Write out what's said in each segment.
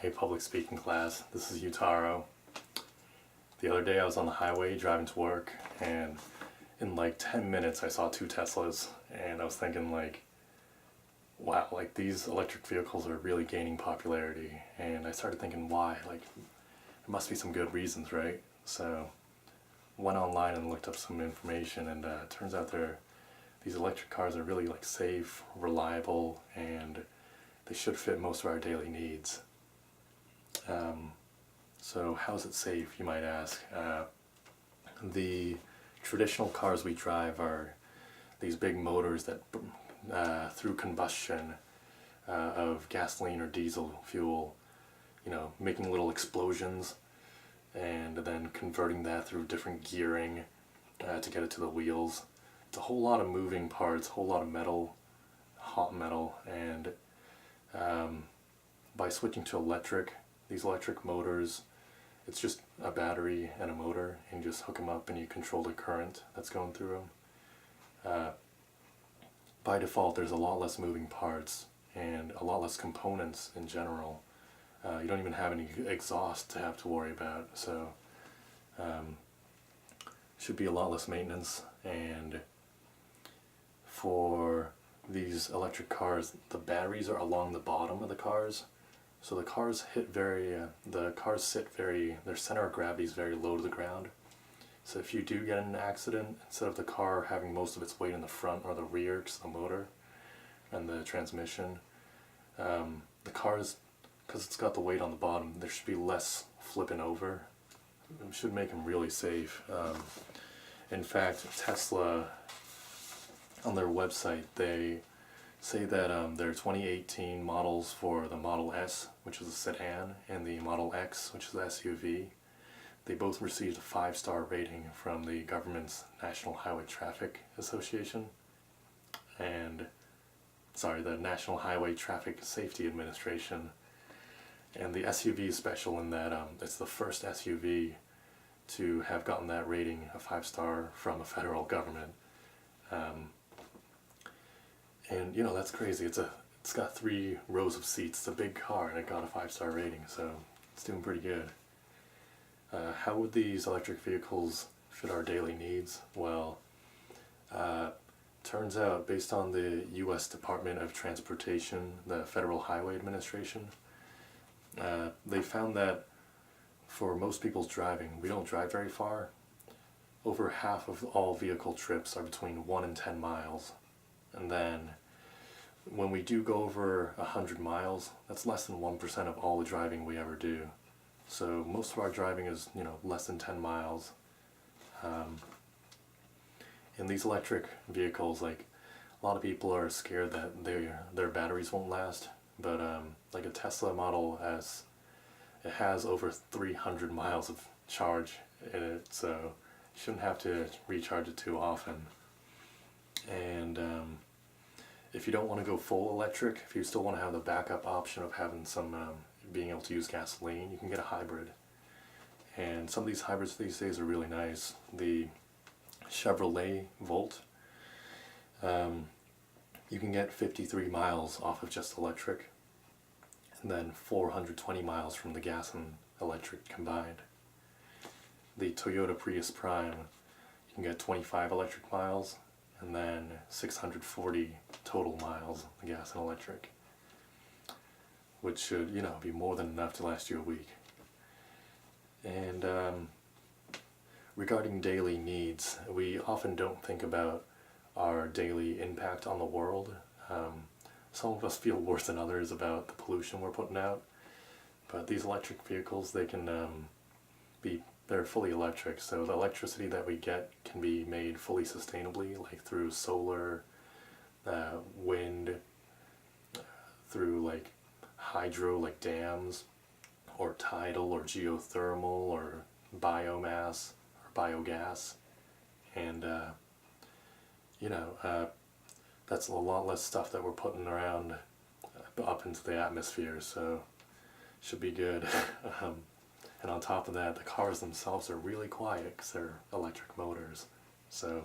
Hey, public speaking class, this is Utaro. The other day I was on the highway driving to work, and in like 10 minutes I saw two Teslas, and I was thinking like, wow, like these electric vehicles are really gaining popularity, and I started thinking why, like there must be some good reasons, right? So went online and looked up some information, and it turns out these electric cars are really like safe, reliable, and they should fit most of our daily needs. So how is it safe, you might ask? The traditional cars we drive are these big motors that, through combustion of gasoline or diesel fuel, making little explosions and then converting that through different gearing to get it to the wheels. It's a whole lot of moving parts, a whole lot of metal, hot metal, and by switching to these electric motors, it's just a battery and a motor, and you just hook them up and you control the current that's going through them. By default, there's a lot less moving parts and a lot less components in general. You don't even have any exhaust to have to worry about, so should be a lot less maintenance. And for these electric cars, the batteries are along the bottom of the cars. So the cars their center of gravity is very low to the ground. So if you do get in an accident, instead of the car having most of its weight in the front or the rear, because the motor and the transmission, the cars, because it's got the weight on the bottom, there should be less flipping over. It should make them really safe. In fact, Tesla, on their website, they say that their 2018 models for the Model S, which is a sedan, and the Model X, which is an SUV, they both received a 5-star rating from the government's National Highway Traffic Association, and the National Highway Traffic Safety Administration. And the SUV is special in that it's the first SUV to have gotten that rating, a 5-star, from a federal government. And that's crazy. It's got 3 rows of seats. It's a big car, and it got a 5-star rating, so it's doing pretty good. How would these electric vehicles fit our daily needs? Well, turns out, based on the U.S. Department of Transportation, the Federal Highway Administration, they found that for most people's driving, we don't drive very far. Over half of all vehicle trips are between 1 and 10 miles. And then when we do go over 100 miles, that's less than 1% of all the driving we ever do. So most of our driving is, less than 10 miles. And these electric vehicles, like, a lot of people are scared that their batteries won't last. But like a Tesla Model S, it has over 300 miles of charge in it, so you shouldn't have to recharge it too often. And if you don't want to go full electric, if you still want to have the backup option of having some, being able to use gasoline, you can get a hybrid. And some of these hybrids these days are really nice. The Chevrolet Volt, you can get 53 miles off of just electric, and then 420 miles from the gas and electric combined. The Toyota Prius Prime, you can get 25 electric miles, and then 640 total miles, the gas and electric, which should, be more than enough to last you a week. And regarding daily needs, we often don't think about our daily impact on the world. Some of us feel worse than others about the pollution we're putting out, but these electric vehicles, they can they're fully electric, so the electricity that we get can be made fully sustainably, like through solar, wind, through like hydro, like dams, or tidal, or geothermal, or biomass, or biogas. And that's a lot less stuff that we're putting around up into the atmosphere, so should be good. And on top of that, the cars themselves are really quiet because they're electric motors. So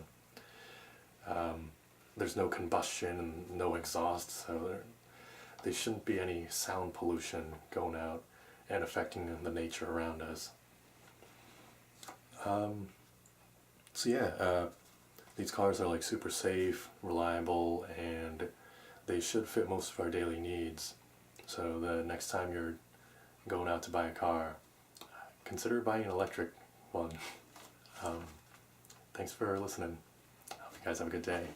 there's no combustion and no exhaust, so there shouldn't be any sound pollution going out. and affecting the nature around us. So yeah, these cars are like super safe, reliable, and they should fit most of our daily needs. So the next time you're going out to buy a car, consider buying an electric one. Thanks for listening. I hope you guys have a good day.